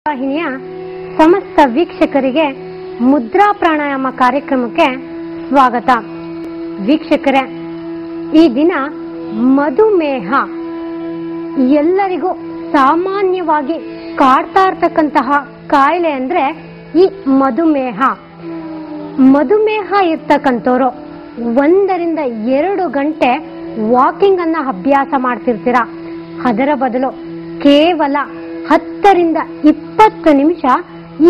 ವಾಹಿನಿಯ ಸಮಸ್ತ ವೀಕ್ಷಕರಿಗೆ ಮುದ್ರಾ ಪ್ರಾಣಾಯಾಮ ಕಾರ್ಯಕ್ರಮಕ್ಕೆ ಸ್ವಾಗತ. ವೀಕ್ಷಕರೇ, ಈ ದಿನ ಮಧುಮೇಹ ಎಲ್ಲರಿಗೂ ಸಾಮಾನ್ಯವಾಗಿ ಕಾಡ್ತಾ ಇರ್ತಕ್ಕಂತಹ ಕಾಯಿಲೆ ಅಂದ್ರೆ ಈ ಮಧುಮೇಹ. ಮಧುಮೇಹ ಇರ್ತಕ್ಕಂಥವ್ರು 1 ರಿಂದ 2 ಗಂಟೆ ವಾಕಿಂಗ್ ಅನ್ನ ಅಭ್ಯಾಸ ಮಾಡ್ತಿರ್ತೀರಾ. ಅದರ ಬದಲು ಕೇವಲ 10 ರಿಂದ 20 ನಿಮಿಷ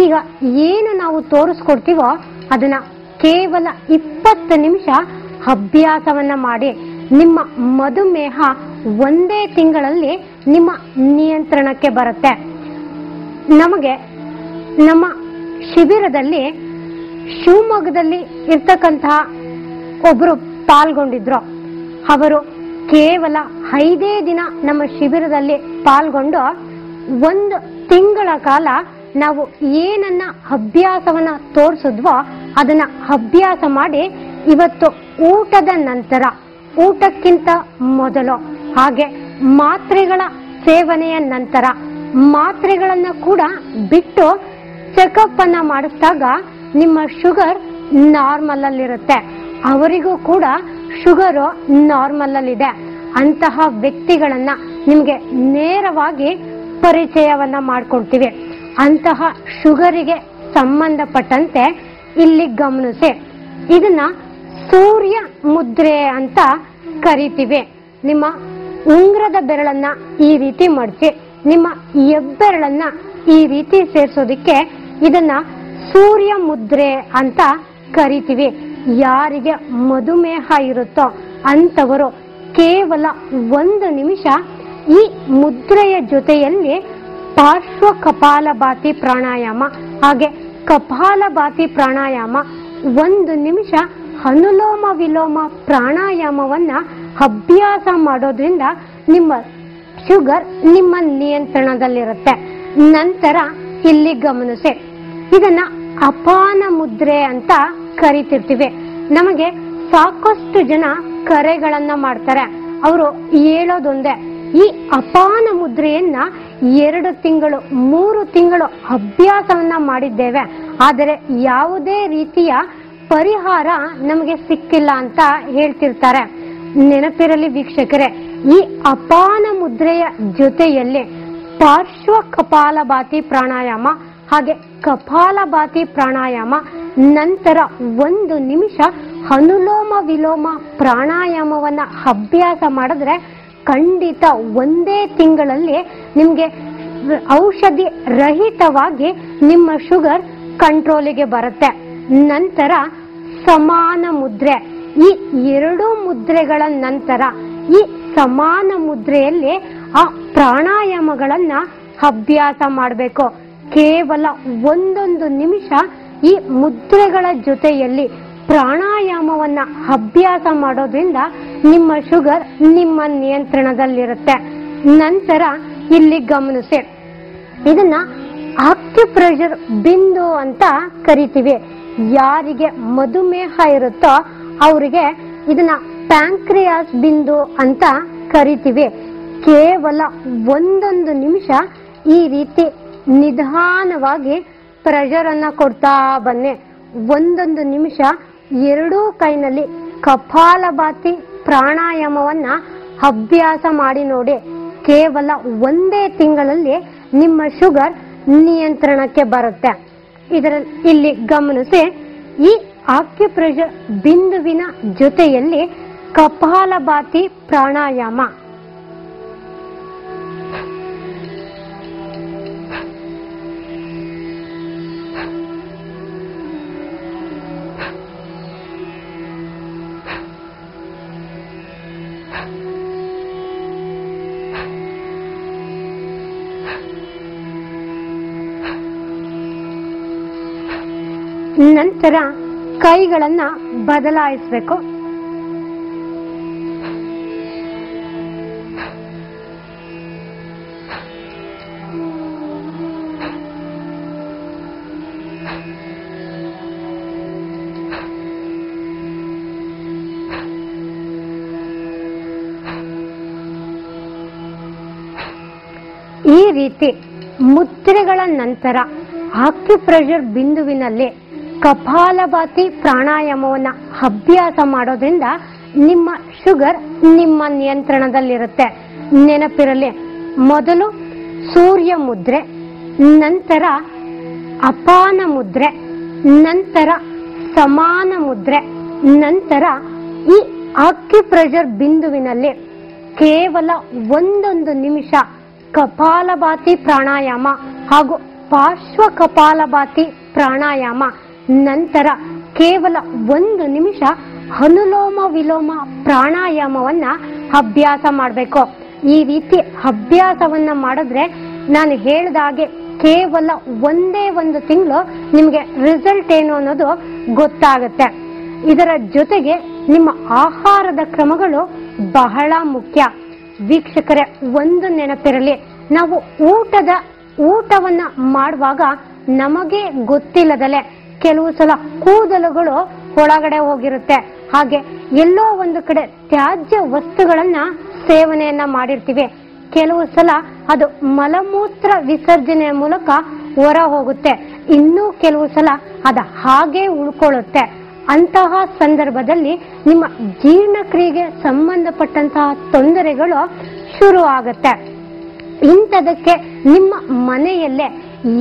ಈಗ ಏನು ನಾವು ತೋರಿಸ್ಕೊಡ್ತೀವೋ ಅದನ್ನ ಕೇವಲ 20 ನಿಮಿಷ ಅಭ್ಯಾಸವನ್ನ ಮಾಡಿ ನಿಮ್ಮ ಮಧುಮೇಹ 1 ತಿಂಗಳಲ್ಲಿ ನಿಮ್ಮ ನಿಯಂತ್ರಣಕ್ಕೆ ಬರುತ್ತೆ. ನಮಗೆ ನಮ್ಮ ಶಿಬಿರದಲ್ಲಿ ಶಿವಮೊಗ್ಗದಲ್ಲಿ ಇರ್ತಕ್ಕಂತಹ ಒಬ್ರು ಪಾಲ್ಗೊಂಡಿದ್ರು. ಅವರು ಕೇವಲ 5 ದಿನ ನಮ್ಮ ಶಿಬಿರದಲ್ಲಿ ಪಾಲ್ಗೊಂಡು 1 ತಿಂಗಳ ಕಾಲ ನಾವು ಏನನ್ನ ಅಭ್ಯಾಸವನ್ನ ತೋರಿಸಿದ್ವೋ ಅದನ್ನ ಅಭ್ಯಾಸ ಮಾಡಿ ಇವತ್ತು ಊಟದ ನಂತರ, ಊಟಕ್ಕಿಂತ ಮೊದಲು, ಹಾಗೆ ಮಾತ್ರೆಗಳ ಸೇವನೆಯ ನಂತರ, ಮಾತ್ರೆಗಳನ್ನ ಕೂಡ ಬಿಟ್ಟು ಚೆಕಪ್ ಅನ್ನ ಮಾಡಿಸಿದಾಗ ನಿಮ್ಮ ಶುಗರ್ ನಾರ್ಮಲ್ ಅಲ್ಲಿರುತ್ತೆ. ಅವರಿಗೂ ಕೂಡ ಶುಗರ್ ನಾರ್ಮಲ್ ಅಲ್ಲಿದೆ. ಅಂತಹ ವ್ಯಕ್ತಿಗಳನ್ನ ನಿಮ್ಗೆ ನೇರವಾಗಿ ಪರಿಚಯವನ್ನ ಮಾಡ್ಕೊಡ್ತೀವಿ. ಅಂತಹ ಶುಗರಿಗೆ ಸಂಬಂಧಪಟ್ಟಂತೆ ಇಲ್ಲಿ ಗಮನಿಸಿ, ಇದನ್ನ ಸೂರ್ಯ ಮುದ್ರೆ ಅಂತ ಕರಿತೀವಿ. ನಿಮ್ಮ ಉಂಗ್ರದ ಬೆರಳನ್ನ ಈ ರೀತಿ ಮಡಚಿ ನಿಮ್ಮ ಹೆಬ್ಬೆರಳನ್ನ ಈ ರೀತಿ ಸೇರಿಸೋದಿಕ್ಕೆ ಇದನ್ನ ಸೂರ್ಯ ಮುದ್ರೆ ಅಂತ ಕರಿತೀವಿ. ಯಾರಿಗೆ ಮಧುಮೇಹ ಇರುತ್ತೋ ಅಂತವರು ಕೇವಲ 1 ನಿಮಿಷ ಈ ಮುದ್ರೆಯ ಜೊತೆಯಲ್ಲಿ ಪಾರ್ಶ್ವ ಕಪಾಲಭಾತಿ ಪ್ರಾಣಾಯಾಮ ಹಾಗೆ ಕಪಾಲಭಾತಿ ಪ್ರಾಣಾಯಾಮ 1 ನಿಮಿಷ ಅನುಲೋಮ ವಿಲೋಮ ಪ್ರಾಣಾಯಾಮವನ್ನ ಅಭ್ಯಾಸ ಮಾಡೋದ್ರಿಂದ ನಿಮ್ಮ ಶುಗರ್ ನಿಮ್ಮ ನಿಯಂತ್ರಣದಲ್ಲಿರುತ್ತೆ. ನಂತರ ಇಲ್ಲಿ ಗಮನಿಸಿ, ಇದನ್ನ ಅಪಾನ ಮುದ್ರೆ ಅಂತ ಕರಿತಿರ್ತೀವಿ. ನಮಗೆ ಸಾಕಷ್ಟು ಜನ ಕರೆಗಳನ್ನ ಮಾಡ್ತಾರೆ. ಅವರು ಹೇಳೋದೊಂದೇ, ಈ ಅಪಾನ ಮುದ್ರೆಯನ್ನ 2 ತಿಂಗಳು 3 ತಿಂಗಳು ಅಭ್ಯಾಸವನ್ನ ಮಾಡಿದ್ದೇವೆ, ಆದರೆ ಯಾವುದೇ ರೀತಿಯ ಪರಿಹಾರ ನಮಗೆ ಸಿಕ್ಕಿಲ್ಲ ಅಂತ ಹೇಳ್ತಿರ್ತಾರೆ. ನೆನಪಿರಲಿ ವೀಕ್ಷಕರೇ, ಈ ಅಪಾನ ಮುದ್ರೆಯ ಜೊತೆಯಲ್ಲಿ ಪಾರ್ಶ್ವ ಕಪಾಲಭಾತಿ ಪ್ರಾಣಾಯಾಮ ಹಾಗೆ ಕಪಾಲಭಾತಿ ಪ್ರಾಣಾಯಾಮ ನಂತರ 1 ನಿಮಿಷ ಅನುಲೋಮ ವಿಲೋಮ ಪ್ರಾಣಾಯಾಮವನ್ನ ಅಭ್ಯಾಸ ಮಾಡಿದ್ರೆ ಖಂಡಿತ 1 ತಿಂಗಳಲ್ಲಿ ನಿಮ್ಗೆ ಔಷಧಿ ರಹಿತವಾಗಿ ನಿಮ್ಮ ಶುಗರ್ ಕಂಟ್ರೋಲಿಗೆ ಬರುತ್ತೆ. ನಂತರ ಸಮಾನ ಮುದ್ರೆ, ಈ 2 ಮುದ್ರೆಗಳ ನಂತರ ಈ ಸಮಾನ ಮುದ್ರೆಯಲ್ಲಿ ಆ ಪ್ರಾಣಾಯಾಮಗಳನ್ನ ಅಭ್ಯಾಸ ಮಾಡಬೇಕು. ಕೇವಲ 1 ನಿಮಿಷ ಈ ಮುದ್ರೆಗಳ ಜೊತೆಯಲ್ಲಿ ಪ್ರಾಣಾಯಾಮವನ್ನ ಅಭ್ಯಾಸ ಮಾಡೋದ್ರಿಂದ ನಿಮ್ಮ ಶುಗರ್ ನಿಮ್ಮ ನಿಯಂತ್ರಣದಲ್ಲಿರುತ್ತೆ. ನಂತರ ಇಲ್ಲಿ ಗಮನಿಸಿ, ಇದನ್ನ ಆಕ್ಯುಪ್ರೆಷರ್ ಬಿಂದು ಅಂತ ಕರಿತೀವಿ. ಯಾರಿಗೆ ಮಧುಮೇಹ ಇರುತ್ತೋ ಅವರಿಗೆ ಇದನ್ನ ಪ್ಯಾಂಕ್ರಿಯಾಸ್ ಬಿಂದು ಅಂತ ಕರಿತೀವಿ. ಕೇವಲ 1 ನಿಮಿಷ ಈ ರೀತಿ ನಿಧಾನವಾಗಿ ಪ್ರೆಷರ್ ಅನ್ನ ಕೊಡ್ತಾ ಬನ್ನಿ. 1 ನಿಮಿಷ 2 ಕೈನಲ್ಲಿ ಕಪಾಲಭಾತಿ ಪ್ರಾಣಾಯಾಮವನ್ನ ಅಭ್ಯಾಸ ಮಾಡಿ ನೋಡಿ. ಕೇವಲ 1 ತಿಂಗಳಲ್ಲಿ ನಿಮ್ಮ ಶುಗರ್ ನಿಯಂತ್ರಣಕ್ಕೆ ಬರುತ್ತೆ. ಇಲ್ಲಿ ಗಮನಿಸಿ, ಈ ಆಕ್ಯುಪ್ರೆಷರ್ ಬಿಂದುವಿನ ಜೊತೆಯಲ್ಲಿ ಕಪಾಲಭಾತಿ ಪ್ರಾಣಾಯಾಮ, ನಂತರ ಕೈಗಳನ್ನ ಬದಲಾಯಿಸಬೇಕು. ಈ ರೀತಿ ಮುದ್ರೆಗಳ ನಂತರ ಆಕ್ಯುಪ್ರೆಷರ್ ಬಿಂದುವಿನಲ್ಲಿ ಕಪಾಲಭಾತಿ ಪ್ರಾಣಾಯಾಮವನ್ನ ಅಭ್ಯಾಸ ಮಾಡೋದ್ರಿಂದ ನಿಮ್ಮ ಶುಗರ್ ನಿಮ್ಮ ನಿಯಂತ್ರಣದಲ್ಲಿರುತ್ತೆ. ನೆನಪಿರಲಿ, ಮೊದಲು ಸೂರ್ಯ ಮುದ್ರೆ, ನಂತರ ಅಪಾನ ಮುದ್ರೆ, ನಂತರ ಸಮಾನ ಮುದ್ರೆ, ನಂತರ ಈ ಆಕ್ಯುಪ್ರೆಷರ್ ಬಿಂದುವಿನಲ್ಲಿ ಕೇವಲ 1 ನಿಮಿಷ ಕಪಾಲಭಾತಿ ಪ್ರಾಣಾಯಾಮ ಹಾಗೂ ಪಾರ್ಶ್ವ ಕಪಾಲಭಾತಿ ಪ್ರಾಣಾಯಾಮ, ನಂತರ ಕೇವಲ 1 ನಿಮಿಷ ಅನುಲೋಮ ವಿಲೋಮ ಪ್ರಾಣಾಯಾಮವನ್ನ ಅಭ್ಯಾಸ ಮಾಡಬೇಕು. ಈ ರೀತಿ ಅಭ್ಯಾಸವನ್ನ ಮಾಡಿದ್ರೆ ನಾನು ಹೇಳಿದ ಹಾಗೆ ಕೇವಲ ಒಂದೇ 1 ತಿಂಗಳು ನಿಮಗೆ ರಿಸಲ್ಟ್ ಏನು ಅನ್ನೋದು ಗೊತ್ತಾಗುತ್ತೆ. ಇದರ ಜೊತೆಗೆ ನಿಮ್ಮ ಆಹಾರದ ಕ್ರಮಗಳು ಬಹಳ ಮುಖ್ಯ. ವೀಕ್ಷಕರೇ, ಒಂದು ನೆನಪಿರಲಿ, ನಾವು ಊಟವನ್ನ ಮಾಡುವಾಗ ನಮಗೆ ಗೊತ್ತಿಲ್ಲದಲೆ ಕೆಲವು ಸಲ ಕೂದಲುಗಳು ಒಳಗಡೆ ಹೋಗಿರುತ್ತೆ. ಹಾಗೆ ಎಲ್ಲೋ ಒಂದು ಕಡೆ ತ್ಯಾಜ್ಯ ವಸ್ತುಗಳನ್ನ ಸೇವನೆಯನ್ನ ಮಾಡಿರ್ತೀವಿ. ಕೆಲವು ಸಲ ಅದು ಮಲಮೂತ್ರ ವಿಸರ್ಜನೆಯ ಮೂಲಕ ಹೊರ ಹೋಗುತ್ತೆ, ಇನ್ನೂ ಕೆಲವು ಸಲ ಅದು ಹಾಗೆ ಉಳ್ಕೊಳ್ಳುತ್ತೆ. ಅಂತಹ ಸಂದರ್ಭದಲ್ಲಿ ನಿಮ್ಮ ಜೀರ್ಣಕ್ರಿಯೆಗೆ ಸಂಬಂಧಪಟ್ಟಂತಹ ತೊಂದರೆಗಳು ಶುರು ಆಗುತ್ತೆ. ಇಂಥದಕ್ಕೆ ನಿಮ್ಮ ಮನೆಯಲ್ಲೇ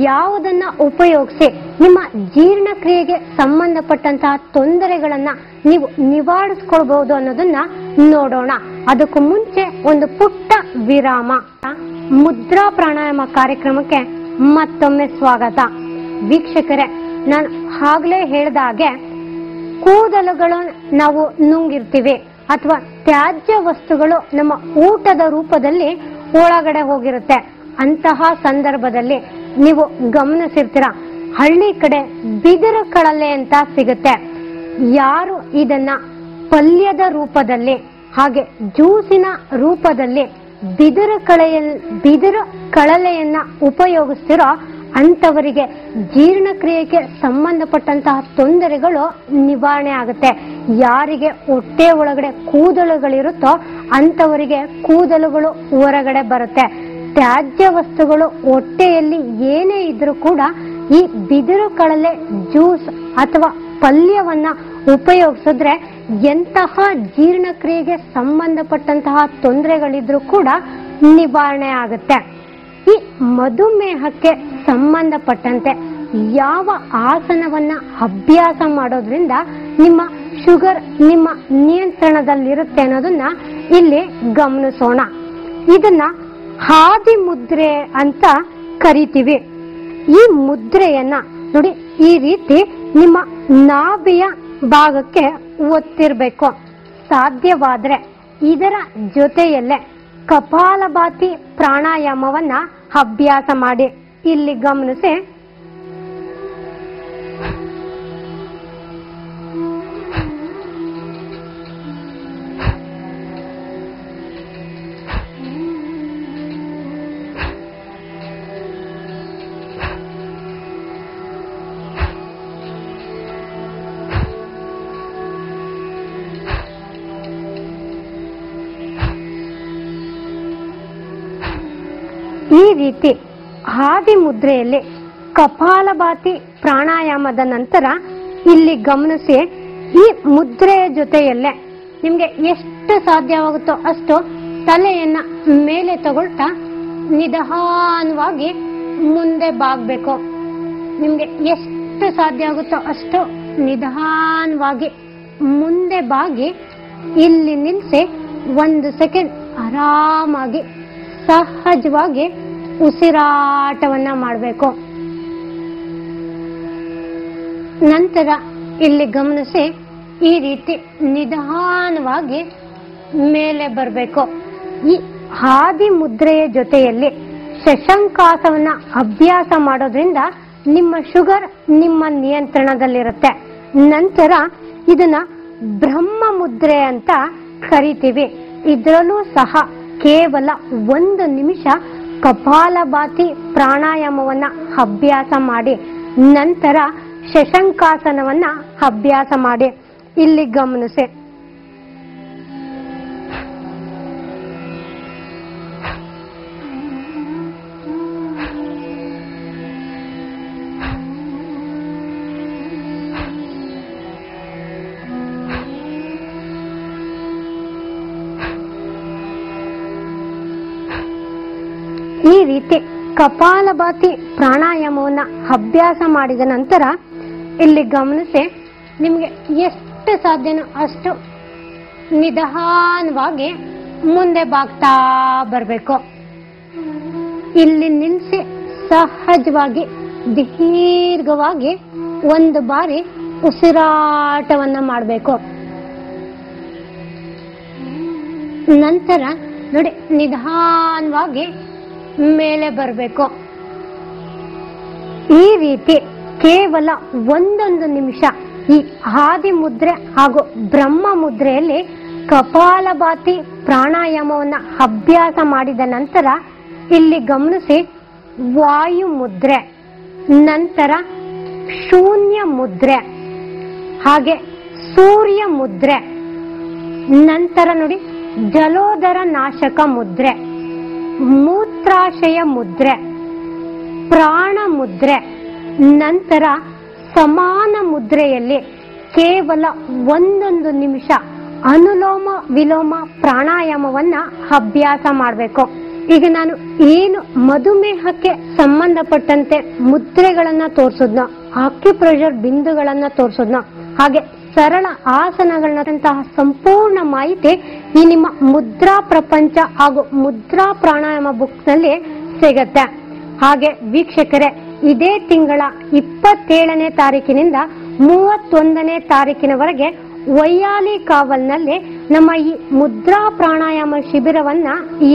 ಯಾವುದನ್ನ ಉಪಯೋಗಿಸಿ ನಿಮ್ಮ ಜೀರ್ಣಕ್ರಿಯೆಗೆ ಸಂಬಂಧಪಟ್ಟಂತಹ ತೊಂದರೆಗಳನ್ನ ನೀವು ನಿವಾರಿಸಿಕೊಳ್ಬಹುದು ಅನ್ನೋದನ್ನ ನೋಡೋಣ. ಅದಕ್ಕೂ ಮುಂಚೆ ಒಂದು ಪುಟ್ಟ ವಿರಾಮ. ಮುದ್ರಾ ಪ್ರಾಣಾಯಾಮ ಕಾರ್ಯಕ್ರಮಕ್ಕೆ ಮತ್ತೊಮ್ಮೆ ಸ್ವಾಗತ. ವೀಕ್ಷಕರೇ, ನಾನು ಆಗ್ಲೇ ಹೇಳಿದ ಹಾಗೆ ಕೂದಲುಗಳು ನಾವು ನುಂಗಿರ್ತೀವಿ ಅಥವಾ ತ್ಯಾಜ್ಯ ವಸ್ತುಗಳು ನಮ್ಮ ಊಟದ ರೂಪದಲ್ಲಿ ಒಳಗಡೆ ಹೋಗಿರುತ್ತೆ. ಅಂತಹ ಸಂದರ್ಭದಲ್ಲಿ ನೀವು ಗಮನಿಸಿರ್ತೀರ, ಹಳ್ಳಿ ಕಡೆ ಬಿದಿರು ಕಳಲೆ ಅಂತ ಸಿಗುತ್ತೆ. ಯಾರು ಇದನ್ನ ಪಲ್ಯದ ರೂಪದಲ್ಲಿ ಹಾಗೆ ಜ್ಯೂಸಿನ ರೂಪದಲ್ಲಿ ಬಿದಿರು ಕಳಲೆಯನ್ನ ಉಪಯೋಗಿಸ್ತಿರೋ ಅಂತವರಿಗೆ ಜೀರ್ಣಕ್ರಿಯೆಗೆ ಸಂಬಂಧಪಟ್ಟಂತಹ ತೊಂದರೆಗಳು ನಿವಾರಣೆ ಆಗುತ್ತೆ. ಯಾರಿಗೆ ಹೊಟ್ಟೆ ಒಳಗಡೆ ಕೂದಲುಗಳಿರುತ್ತೋ ಅಂತವರಿಗೆ ಕೂದಲುಗಳು ಹೊರಗಡೆ ಬರುತ್ತೆ. ತ್ಯಾಜ್ಯ ವಸ್ತುಗಳು ಹೊಟ್ಟೆಯಲ್ಲಿ ಏನೇ ಇದ್ರೂ ಕೂಡ ಈ ಬಿದಿರು ಕಳಲೆ ಜ್ಯೂಸ್ ಅಥವಾ ಪಲ್ಯವನ್ನ ಉಪಯೋಗಿಸಿದ್ರೆ ಎಂತಹ ಜೀರ್ಣಕ್ರಿಯೆಗೆ ಸಂಬಂಧಪಟ್ಟಂತಹ ತೊಂದರೆಗಳಿದ್ರೂ ಕೂಡ ನಿವಾರಣೆ ಆಗುತ್ತೆ. ಈ ಮಧುಮೇಹಕ್ಕೆ ಸಂಬಂಧಪಟ್ಟಂತೆ ಯಾವ ಆಸನವನ್ನ ಅಭ್ಯಾಸ ಮಾಡೋದ್ರಿಂದ ನಿಮ್ಮ ಶುಗರ್ ನಿಮ್ಮ ನಿಯಂತ್ರಣದಲ್ಲಿರುತ್ತೆ ಅನ್ನೋದನ್ನ ಇಲ್ಲಿ ಗಮನಿಸೋಣ. ಇದನ್ನ ಹಾದಿ ಮುದ್ರೆ ಅಂತ ಕರಿತೀವಿ. ಈ ಮುದ್ರೆಯನ್ನ ನೋಡಿ, ಈ ರೀತಿ ನಿಮ್ಮ ನಾಭಿಯ ಭಾಗಕ್ಕೆ ಒತ್ತಿರ್ಬೇಕು. ಸಾಧ್ಯವಾದ್ರೆ ಇದರ ಜೊತೆಯಲ್ಲೇ ಕಪಾಲಭಾತಿ ಪ್ರಾಣಾಯಾಮವನ್ನ ಅಭ್ಯಾಸ ಮಾಡಿ. ಇಲ್ಲಿ ಗಮನಿಸಿ, ಈ ರೀತಿ ಹಾದಿ ಮುದ್ರೆಯಲ್ಲಿ ಕಪಾಲಭಾತಿ ಪ್ರಾಣಾಯಾಮದ ನಂತರ ಇಲ್ಲಿ ಗಮನಿಸಿ, ಈ ಮುದ್ರೆಯ ಜೊತೆಯಲ್ಲೇ ನಿಮ್ಗೆ ಎಷ್ಟು ಸಾಧ್ಯವಾಗುತ್ತೋ ಅಷ್ಟು ತಲೆಯನ್ನ ಮೇಲೆ ತಗೊಳ್ತಾ ನಿಧಾನವಾಗಿ ಮುಂದೆ ಬಾಗ್ಬೇಕು. ನಿಮ್ಗೆ ಎಷ್ಟು ಸಾಧ್ಯ ಆಗುತ್ತೋ ಅಷ್ಟು ನಿಧಾನವಾಗಿ ಮುಂದೆ ಬಾಗಿ ಇಲ್ಲಿ ನಿಲ್ಸಿ 1 ಸೆಕೆಂಡ್ ಆರಾಮಾಗಿ ಸಹಜವಾಗಿ ಉಸಿರಾಟವನ್ನ ಮಾಡಬೇಕು. ನಂತರ ಇಲ್ಲಿ ಗಮನಿಸಿ, ಈ ರೀತಿ ನಿಧಾನವಾಗಿ ಮೇಲೆ ಬರಬೇಕು. ಈ ಹಾದಿ ಮುದ್ರೆಯ ಜೊತೆಯಲ್ಲಿ ಶಶಂಕಾಸವನ್ನ ಅಭ್ಯಾಸ ಮಾಡೋದ್ರಿಂದ ನಿಮ್ಮ ಶುಗರ್ ನಿಮ್ಮ ನಿಯಂತ್ರಣದಲ್ಲಿರುತ್ತೆ. ನಂತರ ಇದನ್ನ ಬ್ರಹ್ಮ ಮುದ್ರೆ ಅಂತ ಕರಿತೀವಿ. ಇದರಲ್ಲೂ ಸಹ ಕೇವಲ 1 ನಿಮಿಷ ಕಪಾಲಭಾತಿ ಪ್ರಾಣಾಯಾಮವನ್ನ ಅಭ್ಯಾಸ ಮಾಡಿ. ನಂತರ ಶಶಂಕಾಸನವನ್ನ ಅಭ್ಯಾಸ ಮಾಡಿ. ಇಲ್ಲಿ ಗಮನಿಸಿ, ಈ ರೀತಿ ಕಪಾಲಭಾತಿ ಪ್ರಾಣಾಯಾಮವನ್ನ ಅಭ್ಯಾಸ ಮಾಡಿದ ನಂತರ ಇಲ್ಲಿ ಗಮನಿಸಿ, ನಿಮಗೆ ಎಷ್ಟು ಸಾಧ್ಯನೋ ಅಷ್ಟು ನಿಧಾನವಾಗಿ ಮುಂದೆ ಬಾಗ್ತಾ ಬರಬೇಕು. ಇಲ್ಲಿ ನಿಲ್ಲಿಸಿ ಸಹಜವಾಗಿ ದೀರ್ಘವಾಗಿ ಒಂದು ಬಾರಿ ಉಸಿರಾಟವನ್ನ ಮಾಡಬೇಕು. ನಂತರ ನೋಡಿ, ನಿಧಾನವಾಗಿ ಮೇಲೆ ಬರಬೇಕು. ಈ ರೀತಿ ಕೇವಲ ಒಂದೊಂದು ನಿಮಿಷ ಈ ಆದಿ ಮುದ್ರೆ ಹಾಗೂ ಬ್ರಹ್ಮ ಮುದ್ರೆಯಲ್ಲಿ ಕಪಾಲಭಾತಿ ಪ್ರಾಣಾಯಾಮವನ್ನ ಅಭ್ಯಾಸ ಮಾಡಿದ ನಂತರ ಇಲ್ಲಿ ಗಮನಿಸಿ, ವಾಯು ಮುದ್ರೆ, ನಂತರ ಶೂನ್ಯ ಮುದ್ರೆ, ಹಾಗೆ ಸೂರ್ಯ ಮುದ್ರೆ, ನಂತರ ನೋಡಿ ಜಲೋದರ ನಾಶಕ ಮುದ್ರೆ, ಮೂತ್ರಾಶಯ ಮುದ್ರೆ, ಪ್ರಾಣ ಮುದ್ರೆ, ನಂತರ ಸಮಾನ ಮುದ್ರೆಯಲ್ಲಿ ಕೇವಲ ಒಂದೊಂದು ನಿಮಿಷ ಅನುಲೋಮ ವಿಲೋಮ ಪ್ರಾಣಾಯಾಮವನ್ನ ಅಭ್ಯಾಸ ಮಾಡಬೇಕು. ಈಗ ನಾನು ಏನು ಮಧುಮೇಹಕ್ಕೆ ಸಂಬಂಧಪಟ್ಟಂತೆ ಮುದ್ರೆಗಳನ್ನ ತೋರಿಸಿದ್ನೋ, ಆಕ್ಯುಪ್ರೆಷರ್ ಬಿಂದುಗಳನ್ನ ತೋರಿಸಿದ್ನೋ, ಹಾಗೆ ಸರಳ ಆಸನಗಳಂತಹ ಸಂಪೂರ್ಣ ಮಾಹಿತಿ ಈ ನಿಮ್ಮ ಮುದ್ರಾ ಪ್ರಪಂಚ ಹಾಗೂ ಮುದ್ರಾ ಪ್ರಾಣಾಯಾಮ ಬುಕ್ಸ್ ನಲ್ಲಿ ಸಿಗತ್ತೆ. ಹಾಗೆ ವೀಕ್ಷಕರೇ, ಇದೇ ತಿಂಗಳ 27ನೇ ತಾರೀಕಿನಿಂದ 31ನೇ ತಾರೀಕಿನವರೆಗೆ ವೈಯಾಲಿ ಕಾವಲ್ನಲ್ಲಿ ನಮ್ಮ ಈ ಮುದ್ರಾ ಪ್ರಾಣಾಯಾಮ ಶಿಬಿರವನ್ನ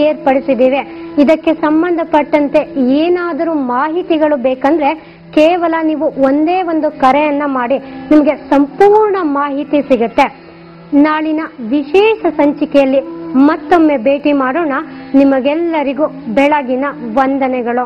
ಏರ್ಪಡಿಸಿದ್ದೇವೆ. ಇದಕ್ಕೆ ಸಂಬಂಧಪಟ್ಟಂತೆ ಏನಾದರೂ ಮಾಹಿತಿಗಳು ಬೇಕಂದ್ರೆ ಕೇವಲ ನೀವು ಒಂದೇ ಒಂದು ಕರೆಯನ್ನ ಮಾಡಿ ನಿಮಗೆ ಸಂಪೂರ್ಣ ಮಾಹಿತಿ ಸಿಗುತ್ತೆ. ನಾಳಿನ ವಿಶೇಷ ಸಂಚಿಕೆಯಲ್ಲಿ ಮತ್ತೊಮ್ಮೆ ಭೇಟಿ ಮಾಡೋಣ. ನಿಮಗೆಲ್ಲರಿಗೂ ಬೆಳಗಿನ ವಂದನೆಗಳು.